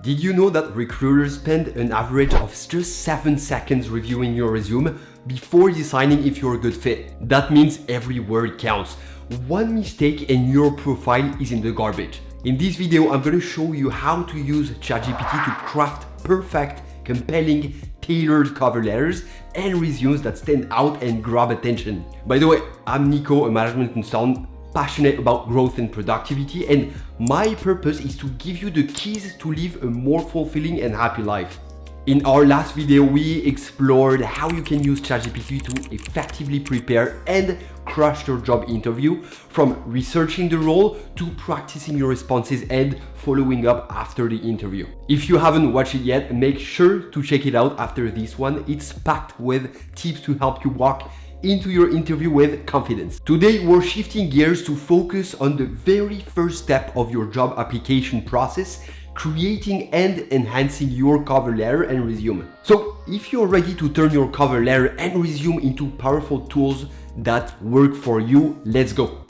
Did you know that recruiters spend an average of just 7 seconds reviewing your resume before deciding if you're a good fit? That means every word counts. One mistake and your profile is in the garbage. In this video, I'm going to show you how to use ChatGPT to craft perfect, compelling, tailored cover letters and resumes that stand out and grab attention. By the way, I'm Nico, a management consultant passionate about growth and productivity, and my purpose is to give you the keys to live a more fulfilling and happy life. In our last video, we explored how you can use ChatGPT to effectively prepare and crush your job interview, from researching the role to practicing your responses and following up after the interview. If you haven't watched it yet, make sure to check it out after this one. It's packed with tips to help you walk into your interview with confidence. Today, we're shifting gears to focus on the very first step of your job application process, creating and enhancing your cover letter and resume. So if you're ready to turn your cover letter and resume into powerful tools that work for you, let's go.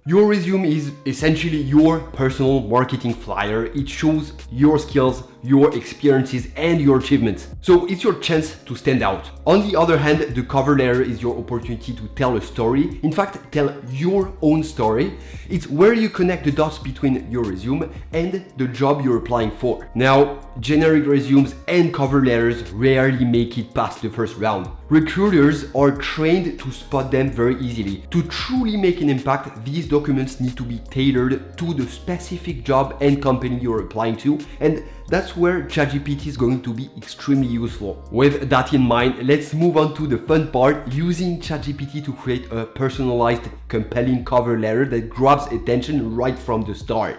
Your resume is essentially your personal marketing flyer. It shows your skills, your experiences, and your achievements. So it's your chance to stand out. On the other hand, the cover letter is your opportunity to tell a story. In fact, tell your own story. It's where you connect the dots between your resume and the job you're applying for. Now, generic resumes and cover letters rarely make it past the first round. Recruiters are trained to spot them very easily. To truly make an impact, these documents need to be tailored to the specific job and company you're applying to, and that's where ChatGPT is going to be extremely useful. With that in mind, let's move on to the fun part, using ChatGPT to create a personalized, compelling cover letter that grabs attention right from the start.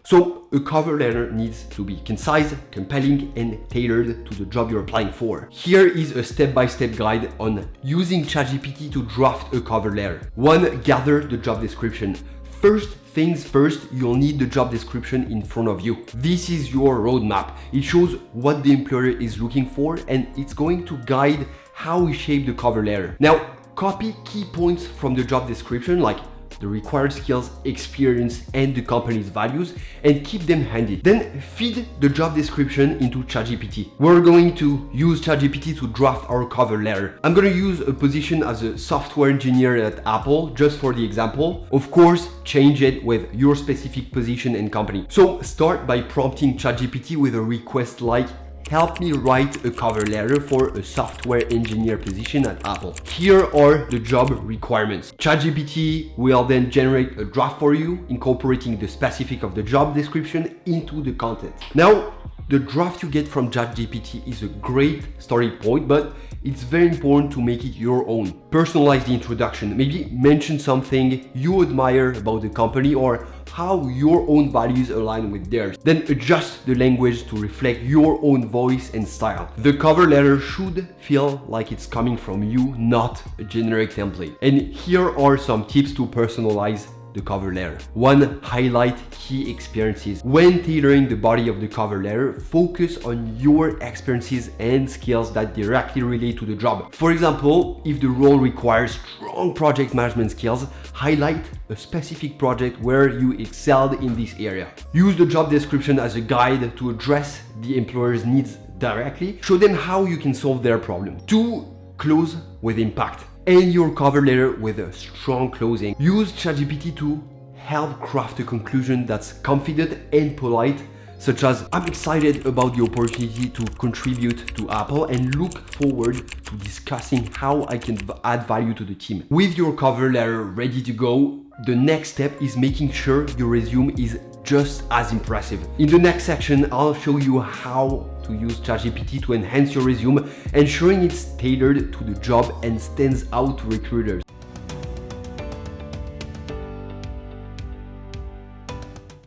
So a cover letter needs to be concise, compelling, and tailored to the job you're applying for. Here is a step-by-step guide on using ChatGPT to draft a cover letter. 1. Gather the job description. First things first, you'll need the job description in front of you. This is your roadmap. It shows what the employer is looking for, and it's going to guide how we shape the cover letter. Now, copy key points from the job description, like the required skills, experience, and the company's values, and keep them handy. Then feed the job description into ChatGPT. We're going to use ChatGPT to draft our cover letter. I'm going to use a position as a software engineer at Apple, just for the example. Of course, change it with your specific position and company. So start by prompting ChatGPT with a request like, help me write a cover letter for a software engineer position at Apple. Here are the job requirements. ChatGPT will then generate a draft for you, incorporating the specific of the job description into the content. Now, the draft you get from ChatGPT is a great starting point, but it's very important to make it your own. Personalize the introduction. Maybe mention something you admire about the company or how your own values align with theirs. Then adjust the language to reflect your own voice and style. The cover letter should feel like it's coming from you, not a generic template. And here are some tips to personalize the cover letter. 1. Highlight key experiences. When tailoring the body of the cover letter, focus on your experiences and skills that directly relate to the job. For example, if the role requires strong project management skills, highlight a specific project where you excelled in this area. Use the job description as a guide to address the employer's needs directly. Show them how you can solve their problem. 2. Close with impact. End your cover letter with a strong closing. Use ChatGPT to help craft a conclusion that's confident and polite, such as, I'm excited about the opportunity to contribute to Apple and look forward to discussing how I can add value to the team. With your cover letter ready to go, the next step is making sure your resume is just as impressive. In the next section, I'll show you how to use ChatGPT to enhance your resume, ensuring it's tailored to the job and stands out to recruiters.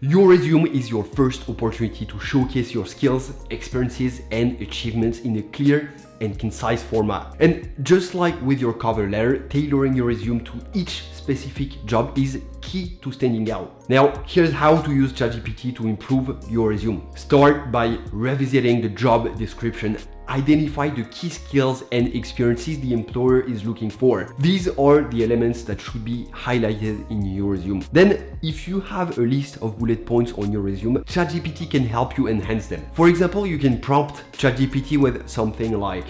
Your resume is your first opportunity to showcase your skills, experiences, and achievements in a clear and concise format. And just like with your cover letter, tailoring your resume to each specific job is key to standing out. Now, here's how to use ChatGPT to improve your resume. Start by revisiting the job description identify the key skills and experiences the employer is looking for. These are the elements that should be highlighted in your resume. Then, if you have a list of bullet points on your resume, ChatGPT can help you enhance them. For example, you can prompt ChatGPT with something like,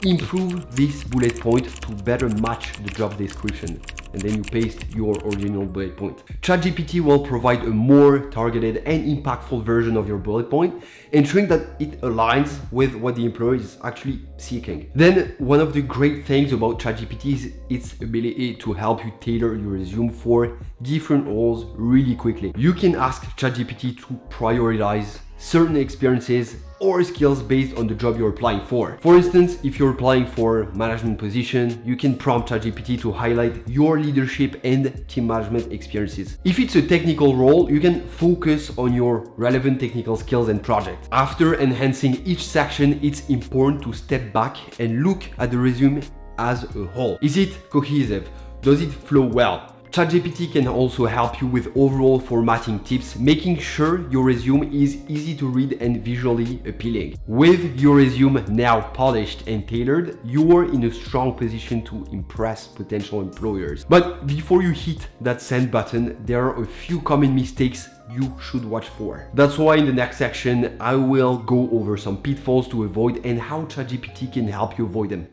improve this bullet point to better match the job description. And then you paste your original bullet point. ChatGPT will provide a more targeted and impactful version of your bullet point, ensuring that it aligns with what the employer is actually seeking. Then, one of the great things about ChatGPT is its ability to help you tailor your resume for different roles really quickly. You can ask ChatGPT to prioritize certain experiences or skills based on the job you're applying for. For instance, if you're applying for a management position, you can prompt ChatGPT to highlight your leadership and team management experiences. If it's a technical role, you can focus on your relevant technical skills and projects. After enhancing each section, it's important to step back and look at the resume as a whole. Is it cohesive? Does it flow well? ChatGPT can also help you with overall formatting tips, making sure your resume is easy to read and visually appealing. With your resume now polished and tailored, you are in a strong position to impress potential employers. But before you hit that send button, there are a few common mistakes you should watch for. That's why in the next section, I will go over some pitfalls to avoid and how ChatGPT can help you avoid them.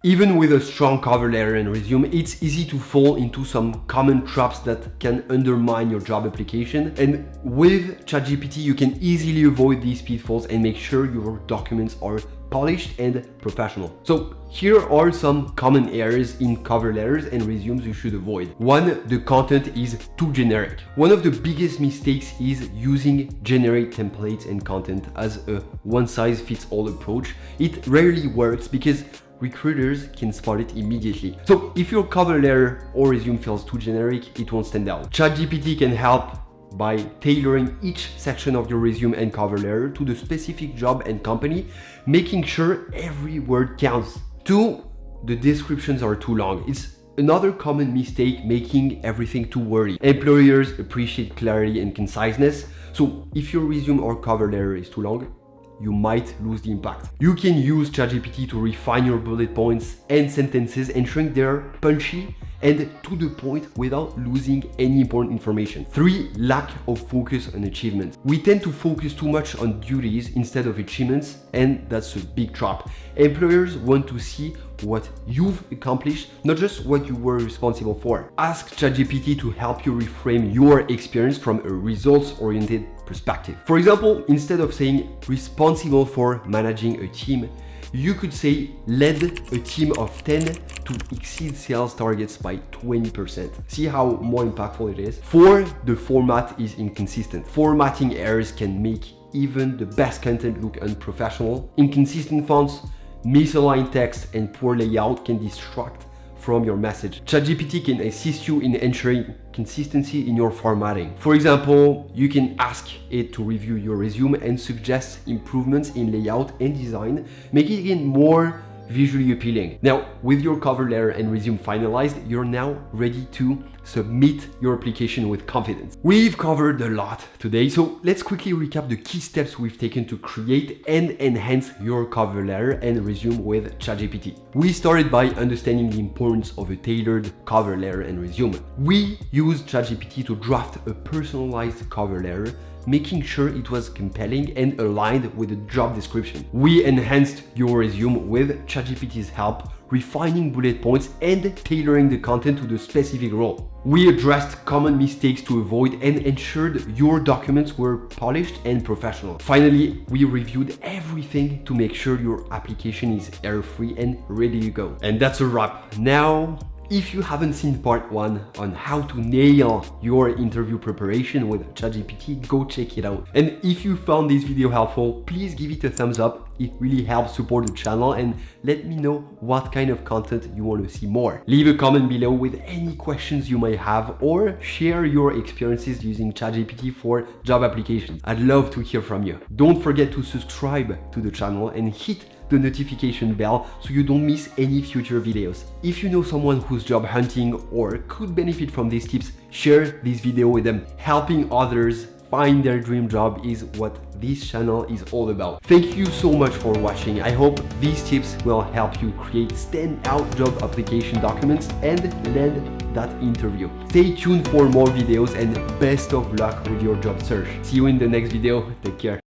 Even with a strong cover letter and resume, it's easy to fall into some common traps that can undermine your job application. And with ChatGPT, you can easily avoid these pitfalls and make sure your documents are polished and professional. So here are some common errors in cover letters and resumes you should avoid. One, the content is too generic. One of the biggest mistakes is using generic templates and content as a one-size-fits-all approach. It rarely works because recruiters can spot it immediately. So if your cover letter or resume feels too generic, it won't stand out. ChatGPT can help by tailoring each section of your resume and cover letter to the specific job and company, making sure every word counts. Two, the descriptions are too long. It's another common mistake, making everything too wordy. Employers appreciate clarity and conciseness, so if your resume or cover letter is too long, you might lose the impact. You can use ChatGPT to refine your bullet points and sentences, ensuring they're punchy and to the point without losing any important information. 3, lack of focus on achievements. We tend to focus too much on duties instead of achievements, and that's a big trap. Employers want to see what you've accomplished, not just what you were responsible for. Ask ChatGPT to help you reframe your experience from a results-oriented perspective. For example, instead of saying responsible for managing a team, you could say led a team of 10 to exceed sales targets by 20%. See how more impactful it is? 4, the format is inconsistent. Formatting errors can make even the best content look unprofessional. Inconsistent fonts, misaligned text, and poor layout can distract from your message. ChatGPT can assist you in ensuring consistency in your formatting. For example, you can ask it to review your resume and suggest improvements in layout and design, making it more visually appealing. Now, with your cover letter and resume finalized, you're now ready to submit your application with confidence. We've covered a lot today, so let's quickly recap the key steps we've taken to create and enhance your cover letter and resume with ChatGPT. We started by understanding the importance of a tailored cover letter and resume. We used ChatGPT to draft a personalized cover letter, making sure it was compelling and aligned with the job description. We enhanced your resume with ChatGPT's help, refining bullet points and tailoring the content to the specific role. We addressed common mistakes to avoid and ensured your documents were polished and professional. Finally, we reviewed everything to make sure your application is error-free and ready to go. And that's a wrap. Now, if you haven't seen part 1 on how to nail your interview preparation with ChatGPT, go check it out. And if you found this video helpful, please give it a thumbs up. It really helps support the channel, and let me know what kind of content you want to see more. Leave a comment below with any questions you may have, or share your experiences using ChatGPT for job applications. I'd love to hear from you. Don't forget to subscribe to the channel and hit the notification bell so you don't miss any future videos. If you know someone who's job hunting or could benefit from these tips, share this video with them. Helping others find their dream job is what this channel is all about. Thank you so much for watching. I hope these tips will help you create standout job application documents and land that interview. Stay tuned for more videos and best of luck with your job search. See you in the next video. Take care.